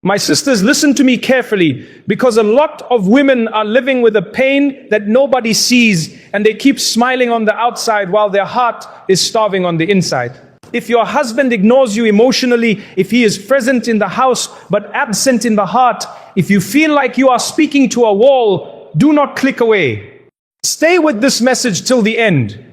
My sisters, listen to me carefully, because a lot of women are living with a pain that nobody sees, and they keep smiling on the outside while their heart is starving on the inside. If your husband ignores you emotionally, if he is present in the house but absent in the heart, if you feel like you are speaking to a wall, do not click away. Stay with this message till the end.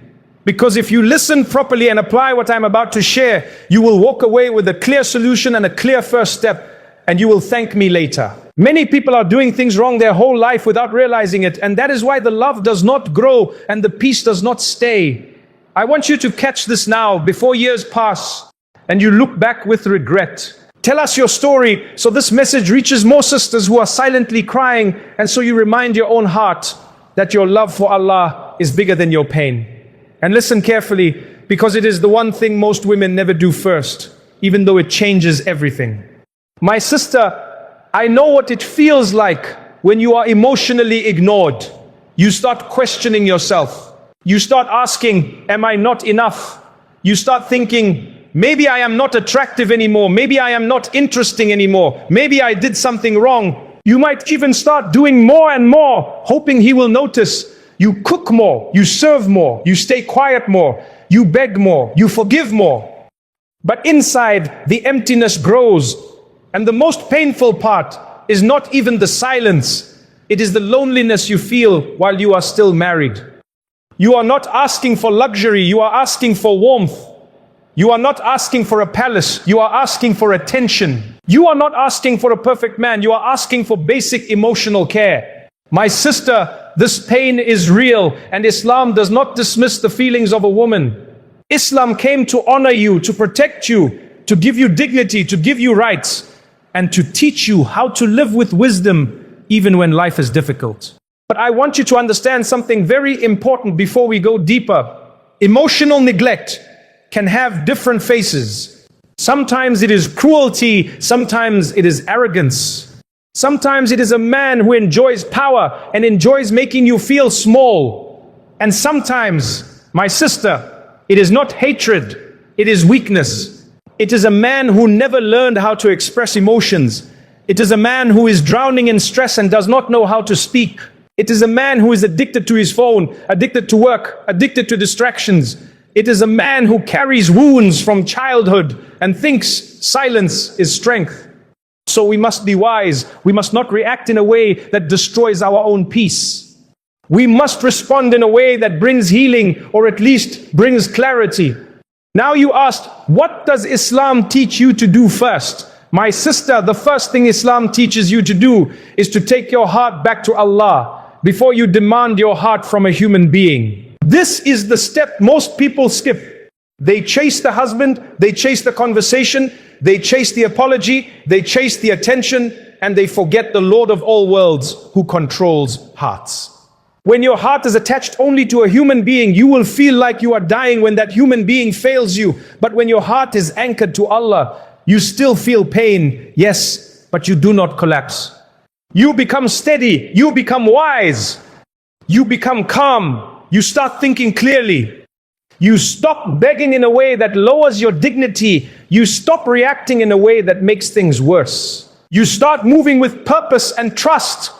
Because if you listen properly and apply what I'm about to share, you will walk away with a clear solution and a clear first step, and you will thank me later. Many people are doing things wrong their whole life without realizing it, and that is why the love does not grow and the peace does not stay. I want you to catch this now before years pass and you look back with regret. Tell us your story so this message reaches more sisters who are silently crying, and so you remind your own heart that your love for Allah is bigger than your pain. And listen carefully, because it is the one thing most women never do first, even though it changes everything. My sister, I know what it feels like when you are emotionally ignored. You start questioning yourself. You start asking, am I not enough? You start thinking, maybe I am not attractive anymore. Maybe I am not interesting anymore. Maybe I did something wrong. You might even start doing more and more, hoping he will notice. You cook more, you serve more, you stay quiet more, you beg more, you forgive more. But inside, the emptiness grows. And the most painful part is not even the silence. It is the loneliness you feel while you are still married. You are not asking for luxury, you are asking for warmth. You are not asking for a palace, you are asking for attention. You are not asking for a perfect man, you are asking for basic emotional care. My sister, this pain is real, and Islam does not dismiss the feelings of a woman. Islam came to honor you, to protect you, to give you dignity, to give you rights, and to teach you how to live with wisdom even when life is difficult. But I want you to understand something very important before we go deeper. Emotional neglect can have different faces. Sometimes it is cruelty, sometimes it is arrogance. Sometimes it is a man who enjoys power and enjoys making you feel small. And sometimes, my sister, it is not hatred, it is weakness. It is a man who never learned how to express emotions. It is a man who is drowning in stress and does not know how to speak. It is a man who is addicted to his phone, addicted to work, addicted to distractions. It is a man who carries wounds from childhood and thinks silence is strength. So we must be wise. We must not react in a way that destroys our own peace. We must respond in a way that brings healing, or at least brings clarity. Now you asked, what does Islam teach you to do first? My sister, the first thing Islam teaches you to do is to take your heart back to Allah before you demand your heart from a human being. This is the step most people skip. They chase the husband, they chase the conversation, they chase the apology, they chase the attention, and they forget the Lord of all worlds who controls hearts. When your heart is attached only to a human being, you will feel like you are dying when that human being fails you. But when your heart is anchored to Allah, you still feel pain, yes, but you do not collapse. You become steady, you become wise, you become calm, you start thinking clearly. You stop begging in a way that lowers your dignity. You stop reacting in a way that makes things worse. You start moving with purpose and trust.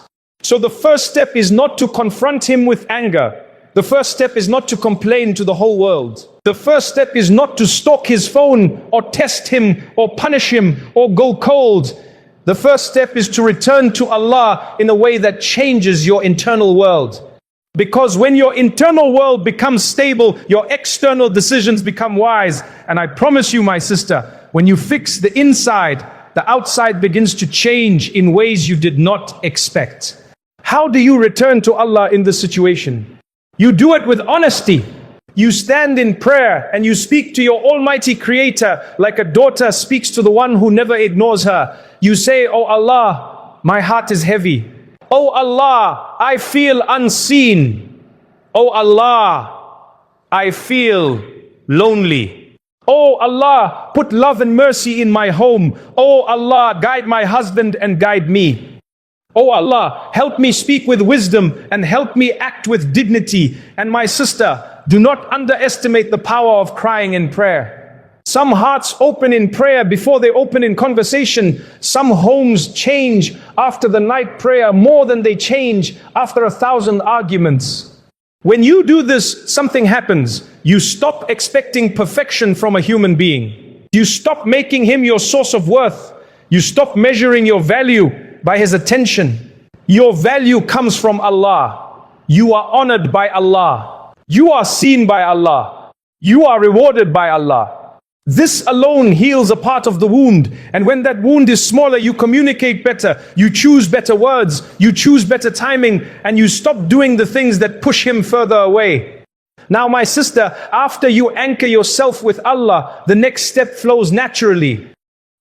So the first step is not to confront him with anger. The first step is not to complain to the whole world. The first step is not to stalk his phone or test him or punish him or go cold. The first step is to return to Allah in a way that changes your internal world. Because when your internal world becomes stable, your external decisions become wise. And I promise you, my sister, when you fix the inside, the outside begins to change in ways you did not expect. How do you return to Allah in this situation? You do it with honesty. You stand in prayer and you speak to your Almighty Creator like a daughter speaks to the one who never ignores her. You say, "Oh Allah, my heart is heavy. Oh Allah, I feel unseen. Oh Allah, I feel lonely. Oh Allah, put love and mercy in my home. Oh Allah, guide my husband and guide me. Oh Allah, help me speak with wisdom and help me act with dignity." And my sister, do not underestimate the power of crying in prayer. Some hearts open in prayer before they open in conversation. Some homes change after the night prayer more than they change after 1,000 arguments. When you do this, something happens. You stop expecting perfection from a human being. You stop making him your source of worth. You stop measuring your value by his attention. Your value comes from Allah. You are honored by Allah. You are seen by Allah. You are rewarded by Allah. This alone heals a part of the wound. And when that wound is smaller, you communicate better. You choose better words. You choose better timing. And you stop doing the things that push him further away. Now, my sister, after you anchor yourself with Allah, the next step flows naturally.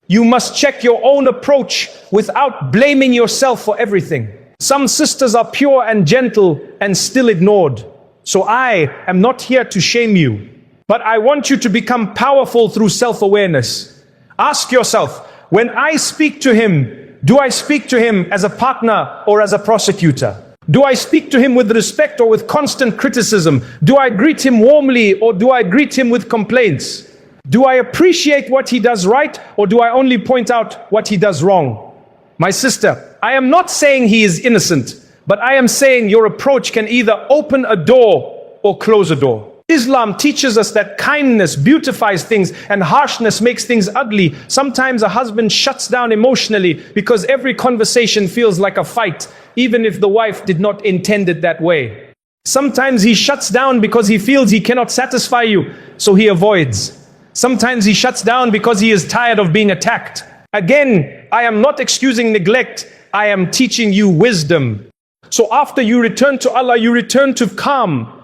You must check your own approach without blaming yourself for everything. Some sisters are pure and gentle and still ignored. So I am not here to shame you. But I want you to become powerful through self-awareness. Ask yourself, when I speak to him, do I speak to him as a partner or as a prosecutor? Do I speak to him with respect or with constant criticism? Do I greet him warmly or do I greet him with complaints? Do I appreciate what he does right or do I only point out what he does wrong? My sister, I am not saying he is innocent, but I am saying your approach can either open a door or close a door. Islam teaches us that kindness beautifies things and harshness makes things ugly. Sometimes a husband shuts down emotionally because every conversation feels like a fight, even if the wife did not intend it that way. Sometimes he shuts down because he feels he cannot satisfy you, so he avoids. Sometimes he shuts down because he is tired of being attacked. Again, I am not excusing neglect, I am teaching you wisdom. So after you return to Allah, you return to calm.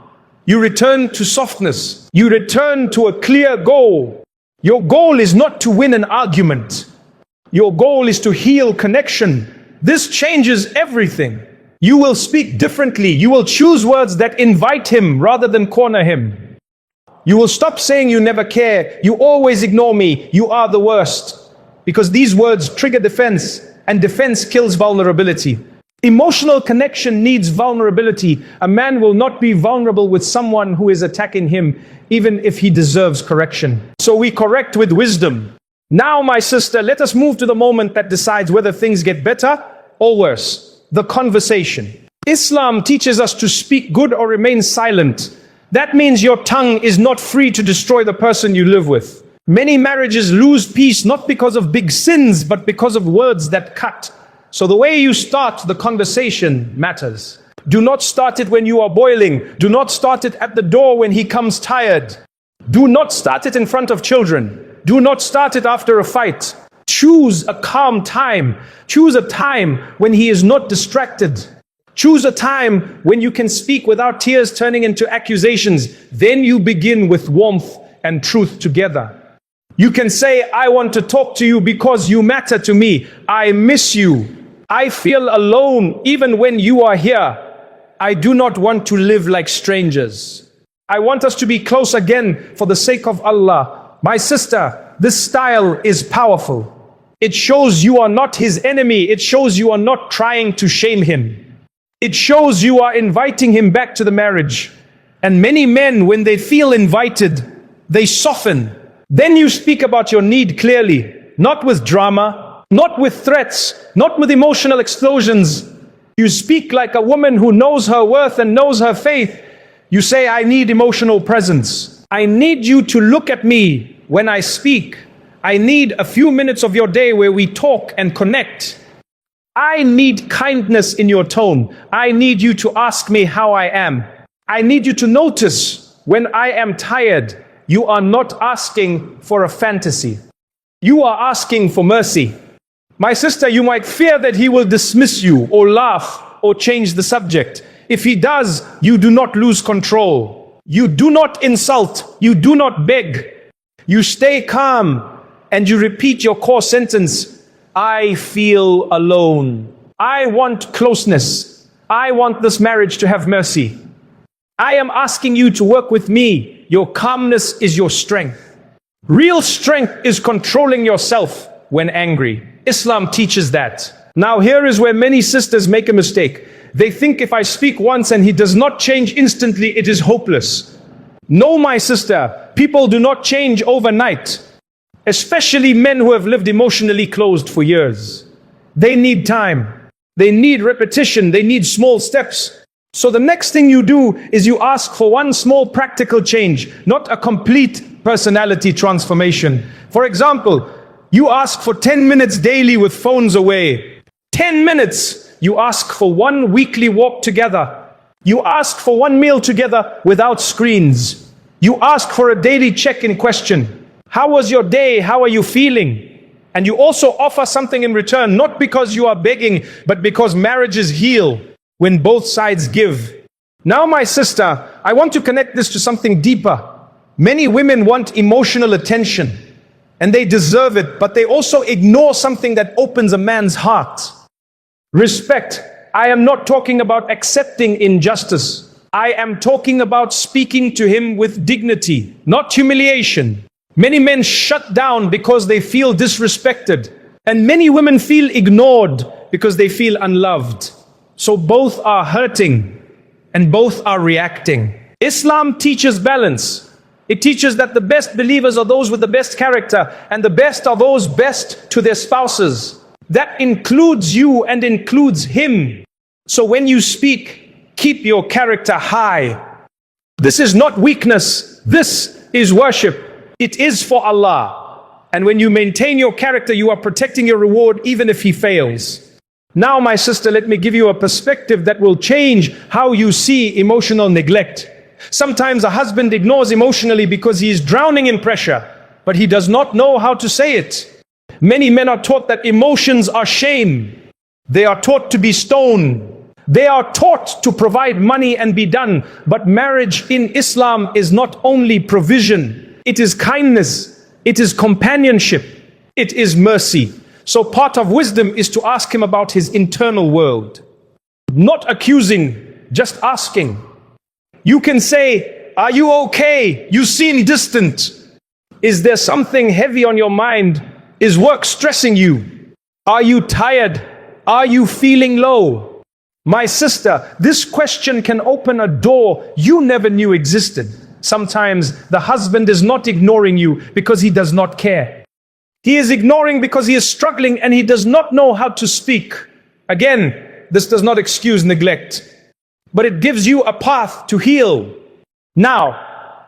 You return to softness. You return to a clear goal. Your goal is not to win an argument. Your goal is to heal connection. This changes everything. You will speak differently. You will choose words that invite him rather than corner him. You will stop saying you never care. You always ignore me. You are the worst. Because these words trigger defense, and defense kills vulnerability. Emotional connection needs vulnerability. A man will not be vulnerable with someone who is attacking him, even if he deserves correction. So we correct with wisdom. Now, my sister, let us move to the moment that decides whether things get better or worse. The conversation. Islam teaches us to speak good or remain silent. That means your tongue is not free to destroy the person you live with. Many marriages lose peace not because of big sins, but because of words that cut. So the way you start the conversation matters. Do not start it when you are boiling. Do not start it at the door when he comes tired. Do not start it in front of children. Do not start it after a fight. Choose a calm time. Choose a time when he is not distracted. Choose a time when you can speak without tears turning into accusations. Then you begin with warmth and truth together. You can say, I want to talk to you because you matter to me. I miss you. I feel alone even when you are here. I do not want to live like strangers. I want us to be close again for the sake of Allah. My sister, this style is powerful. It shows you are not his enemy. It shows you are not trying to shame him. It shows you are inviting him back to the marriage. And many men, when they feel invited, they soften. Then you speak about your need clearly, not with drama, not with threats, not with emotional explosions. You speak like a woman who knows her worth and knows her faith. You say, I need emotional presence. I need you to look at me when I speak. I need a few minutes of your day where we talk and connect. I need kindness in your tone. I need you to ask me how I am. I need you to notice when I am tired. You are not asking for a fantasy. You are asking for mercy. My sister, you might fear that he will dismiss you or laugh or change the subject. If he does, you do not lose control. You do not insult. You do not beg. You stay calm and you repeat your core sentence. I feel alone. I want closeness. I want this marriage to have mercy. I am asking you to work with me. Your calmness is your strength. Real strength is controlling yourself when angry. Islam teaches that. Now here is where many sisters make a mistake. They think if I speak once and he does not change instantly, it is hopeless. No, my sister, people do not change overnight. especially men who have lived emotionally closed for years. They need time. They need repetition. They need small steps. So the next thing you do is you ask for one small practical change, not a complete personality transformation. For example, you ask for 10 minutes daily with phones away. 10 minutes. You ask for one weekly walk together. You ask for one meal together without screens. You ask for a daily check-in question. How was your day? How are you feeling? And you also offer something in return, not because you are begging, but because marriages heal when both sides give. Now, my sister, I want to connect this to something deeper. Many women want emotional attention, and they deserve it, but they also ignore something that opens a man's heart. Respect. I am not talking about accepting injustice. I am talking about speaking to him with dignity, not humiliation. Many men shut down because they feel disrespected, and many women feel ignored because they feel unloved. So both are hurting and both are reacting. Islam teaches balance. It teaches that the best believers are those with the best character, and the best are those best to their spouses. That includes you and includes him. So when you speak, keep your character high. This is not weakness. This is worship. It is for Allah. And when you maintain your character, you are protecting your reward even if he fails. Now, my sister, let me give you a perspective that will change how you see emotional neglect. Sometimes a husband ignores emotionally because he is drowning in pressure, but he does not know how to say it. Many men are taught that emotions are shame. They are taught to be stone. They are taught to provide money and be done. But marriage in Islam is not only provision. It is kindness. It is companionship. It is mercy. So part of wisdom is to ask him about his internal world. Not accusing, just asking. You can say, "Are you okay? You seem distant. Is there something heavy on your mind? Is work stressing you? Are you tired? Are you feeling low?" My sister, this question can open a door you never knew existed. Sometimes the husband is not ignoring you because he does not care. He is ignoring because he is struggling and he does not know how to speak. Again, this does not excuse neglect, but it gives you a path to heal. Now,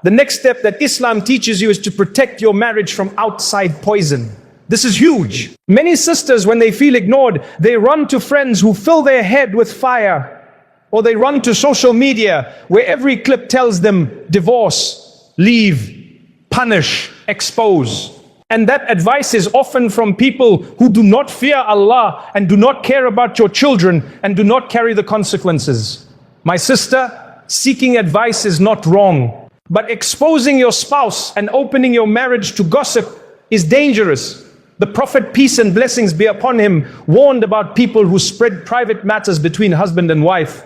the next step that Islam teaches you is to protect your marriage from outside poison. This is huge. Many sisters, when they feel ignored, they run to friends who fill their head with fire, or they run to social media where every clip tells them divorce, leave, punish, expose. And that advice is often from people who do not fear Allah and do not care about your children and do not carry the consequences. My sister, seeking advice is not wrong, but exposing your spouse and opening your marriage to gossip is dangerous. The Prophet, peace and blessings be upon him, warned about people who spread private matters between husband and wife.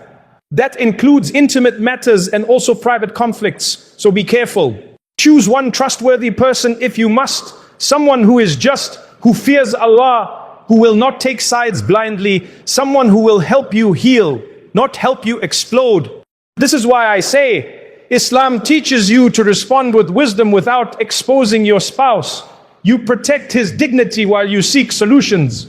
That includes intimate matters and also private conflicts, so be careful. Choose one trustworthy person if you must. Someone who is just, who fears Allah, who will not take sides blindly, someone who will help you heal, not help you explode. This is why I say, Islam teaches you to respond with wisdom without exposing your spouse. You protect his dignity while you seek solutions.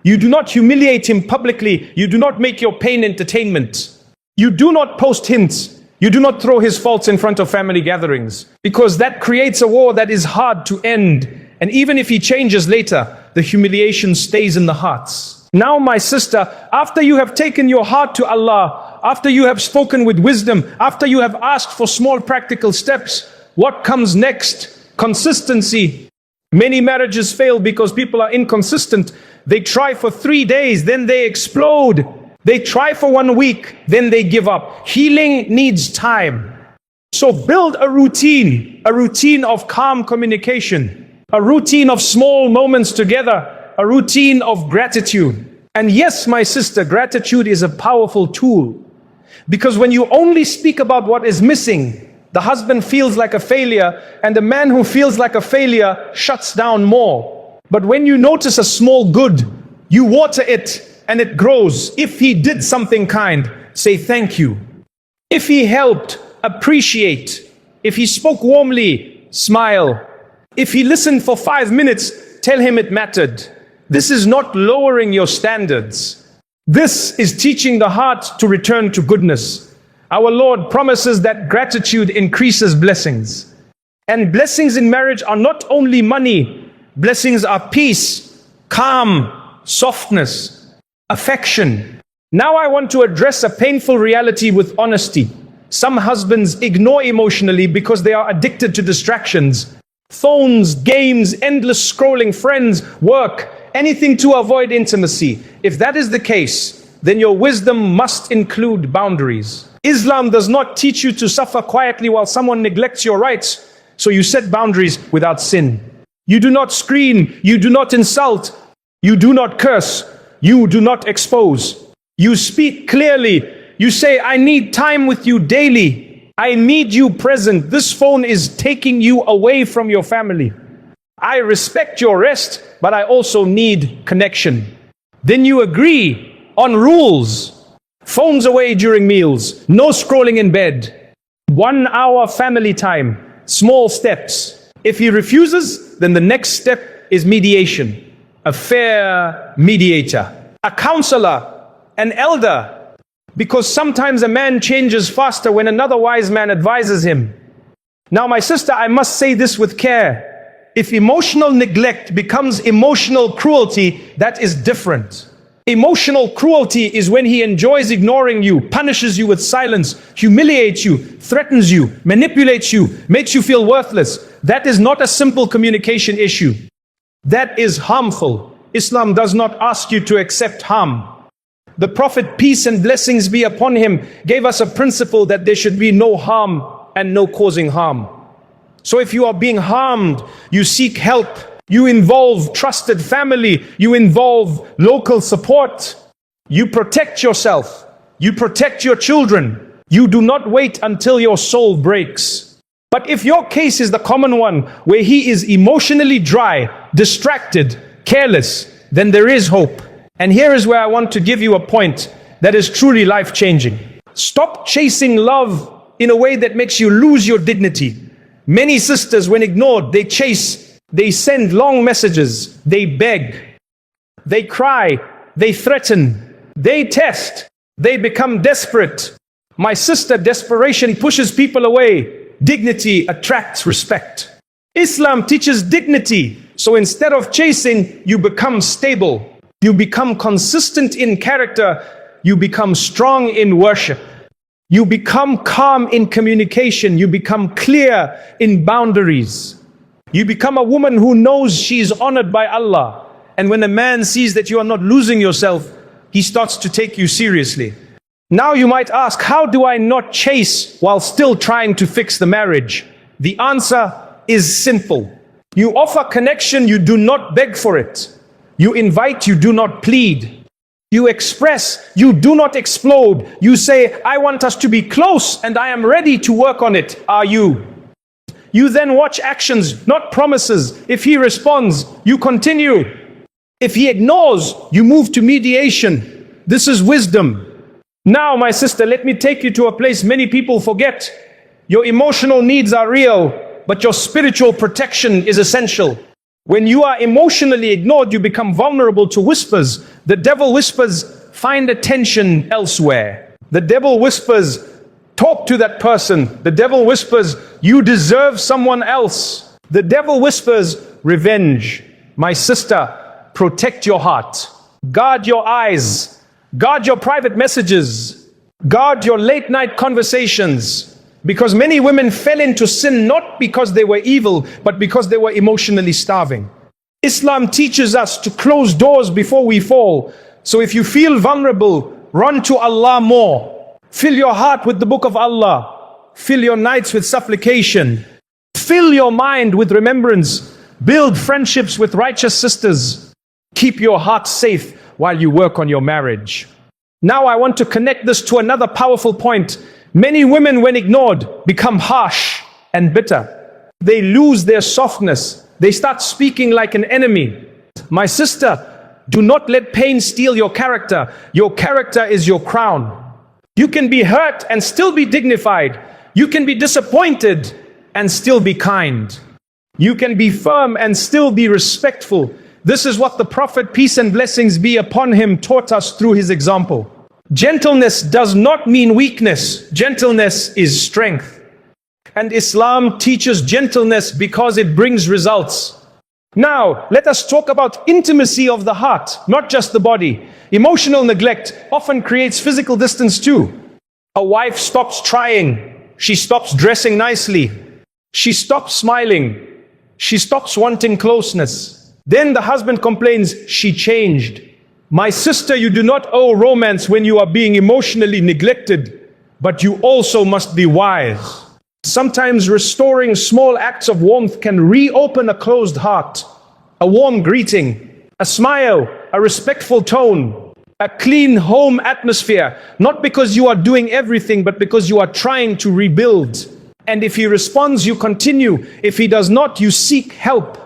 You do not humiliate him publicly. You do not make your pain entertainment. You do not post hints. You do not throw his faults in front of family gatherings, because that creates a war that is hard to end. And even if he changes later, the humiliation stays in the hearts. Now, my sister, after you have taken your heart to Allah, after you have spoken with wisdom, after you have asked for small practical steps, what comes next? Consistency. Many marriages fail because people are inconsistent. They try for 3 days, then they explode. They try for 1 week, then they give up. Healing needs time. So build a routine of calm communication, a routine of small moments together, a routine of gratitude. And yes, my sister, gratitude is a powerful tool, because when you only speak about what is missing, the husband feels like a failure, and the man who feels like a failure shuts down more. But when you notice a small good, you water it, and it grows. If he did something kind, say thank you. If he helped, appreciate. If he spoke warmly, smile. If he listened for 5 minutes, tell him it mattered. This is not lowering your standards. This is teaching the heart to return to goodness. Our Lord promises that gratitude increases blessings. And blessings in marriage are not only money. Blessings are peace, calm, softness, affection. Now I want to address a painful reality with honesty. Some husbands ignore emotionally because they are addicted to distractions. Phones, games, endless scrolling, friends, work, anything to avoid intimacy. If that is the case, then your wisdom must include boundaries. Islam does not teach you to suffer quietly while someone neglects your rights, so you set boundaries without sin. You do not scream, you do not insult, you do not curse, you do not expose. You speak clearly. You say, I need time with you daily. I need you present. This phone is taking you away from your family. I respect your rest, but I also need connection. Then you agree on rules. Phones away during meals. No scrolling in bed. 1 hour family time. Small steps. If he refuses, then the next step is mediation. A fair mediator. A counselor. An elder. Because sometimes a man changes faster when another wise man advises him. Now, my sister, I must say this with care. If emotional neglect becomes emotional cruelty, that is different. Emotional cruelty is when he enjoys ignoring you, punishes you with silence, humiliates you, threatens you, manipulates you, makes you feel worthless. That is not a simple communication issue. That is harmful. Islam does not ask you to accept harm. The Prophet, peace and blessings be upon him, gave us a principle that there should be no harm and no causing harm. So if you are being harmed, you seek help, you involve trusted family, you involve local support, you protect yourself, you protect your children, you do not wait until your soul breaks. But if your case is the common one, where he is emotionally dry, distracted, careless, then there is hope. And here is where I want to give you a point that is truly life-changing. Stop chasing love in a way that makes you lose your dignity. Many sisters, when ignored, they chase, they send long messages, they beg, they cry, they threaten, they test, they become desperate. My sister, desperation pushes people away. Dignity attracts respect. Islam teaches dignity. So instead of chasing, you become stable. You become consistent in character. You become strong in worship. You become calm in communication. You become clear in boundaries. You become a woman who knows she is honored by Allah. And when a man sees that you are not losing yourself, he starts to take you seriously. Now you might ask, how do I not chase while still trying to fix the marriage? The answer is simple. You offer connection, you do not beg for it. You invite, you do not plead. You express, you do not explode. You say, I want us to be close and I am ready to work on it. Are you? You then watch actions, not promises. If he responds, you continue. If he ignores, you move to mediation. This is wisdom. Now, my sister, let me take you to a place many people forget. Your emotional needs are real, but your spiritual protection is essential. When you are emotionally ignored, you become vulnerable to whispers. The devil whispers, find attention elsewhere. The devil whispers, talk to that person. The devil whispers, you deserve someone else. The devil whispers, revenge. My sister, protect your heart. Guard your eyes. Guard your private messages. Guard your late night conversations. Because many women fell into sin not because they were evil, but because they were emotionally starving. Islam teaches us to close doors before we fall. So if you feel vulnerable, run to Allah more. Fill your heart with the book of Allah. Fill your nights with supplication. Fill your mind with remembrance. Build friendships with righteous sisters. Keep your heart safe while you work on your marriage. Now I want to connect this to another powerful point. Many women, when ignored, become harsh and bitter. They lose their softness. They start speaking like an enemy. My sister, do not let pain steal your character. Your character is your crown. You can be hurt and still be dignified. You can be disappointed and still be kind. You can be firm and still be respectful. This is what the Prophet, peace and blessings be upon him, taught us through his example. Gentleness does not mean weakness. Gentleness is strength. And Islam teaches gentleness because it brings results. Now, let us talk about intimacy of the heart, not just the body. Emotional neglect often creates physical distance too. A wife stops trying. She stops dressing nicely. She stops smiling. She stops wanting closeness. Then the husband complains, she changed. My sister, you do not owe romance when you are being emotionally neglected, but you also must be wise. Sometimes restoring small acts of warmth can reopen a closed heart. A warm greeting, a smile, a respectful tone, a clean home atmosphere, not because you are doing everything, but because you are trying to rebuild. And if he responds, you continue. If he does not, you seek help.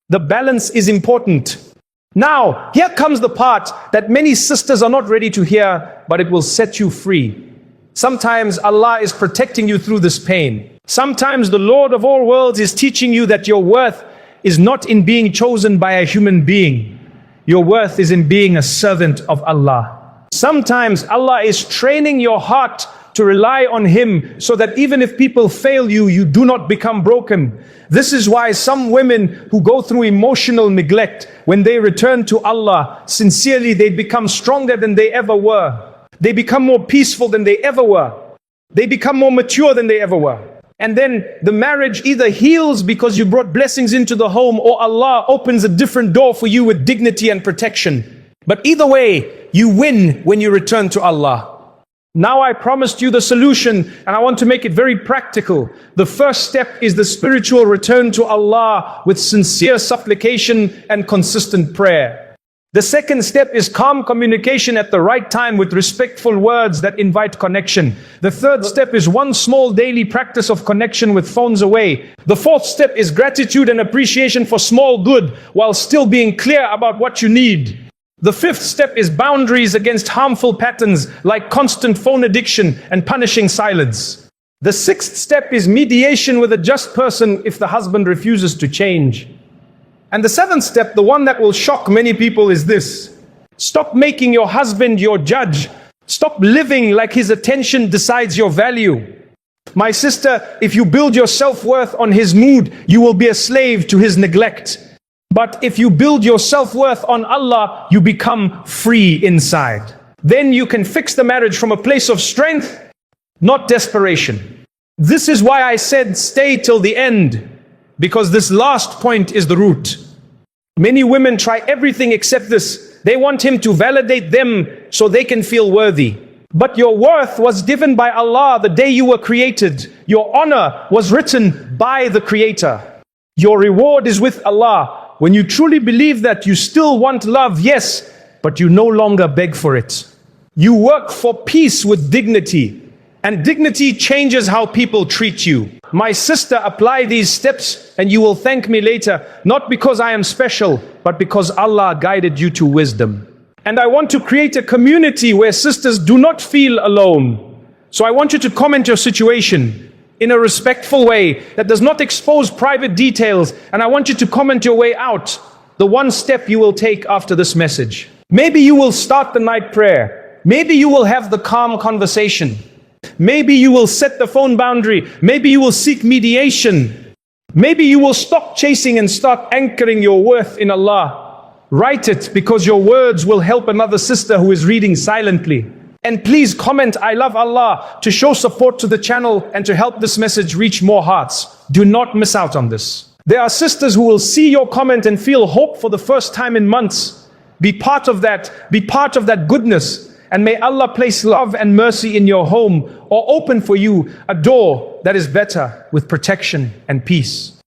The balance is important. Now, here comes the part that many sisters are not ready to hear, but it will set you free. Sometimes Allah is protecting you through this pain. Sometimes the Lord of all worlds is teaching you that your worth is not in being chosen by a human being. Your worth is in being a servant of Allah. Sometimes Allah is training your heart to rely on Him so that even if people fail you, you do not become broken. This is why some women who go through emotional neglect, when they return to Allah, sincerely they become stronger than they ever were. They become more peaceful than they ever were. They become more mature than they ever were. And then the marriage either heals because you brought blessings into the home, or Allah opens a different door for you with dignity and protection. But either way, you win when you return to Allah. Now I promised you the solution, and I want to make it very practical. The first step is the spiritual return to Allah with sincere supplication and consistent prayer. The second step is calm communication at the right time with respectful words that invite connection. The third step is one small daily practice of connection with phones away. The fourth step is gratitude and appreciation for small good while still being clear about what you need. The fifth step is boundaries against harmful patterns like constant phone addiction and punishing silence. The sixth step is mediation with a just person if the husband refuses to change. And the seventh step, the one that will shock many people, is this. Stop making your husband your judge. Stop living like his attention decides your value. My sister, if you build your self-worth on his mood, you will be a slave to his neglect. But if you build your self-worth on Allah, you become free inside. Then you can fix the marriage from a place of strength, not desperation. This is why I said stay till the end, because this last point is the root. Many women try everything except this. They want him to validate them so they can feel worthy. But your worth was given by Allah the day you were created. Your honor was written by the Creator. Your reward is with Allah. When you truly believe that, you still want love, yes, but you no longer beg for it. You work for peace with dignity, and dignity changes how people treat you. My sister, apply these steps and you will thank me later, not because I am special, but because Allah guided you to wisdom. And I want to create a community where sisters do not feel alone. So I want you to comment your situation in a respectful way that does not expose private details, and I want you to comment your way out, the one step you will take after this message. Maybe you will start the night prayer. Maybe you will have the calm conversation. Maybe you will set the phone boundary. Maybe you will seek mediation. Maybe you will stop chasing and start anchoring your worth in Allah. Write it, because your words will help another sister who is reading silently. And please comment, I love Allah, to show support to the channel and to help this message reach more hearts. Do not miss out on this. There are sisters who will see your comment and feel hope for the first time in months. Be part of that. Be part of that goodness. And may Allah place love and mercy in your home, or open for you a door that is better with protection and peace.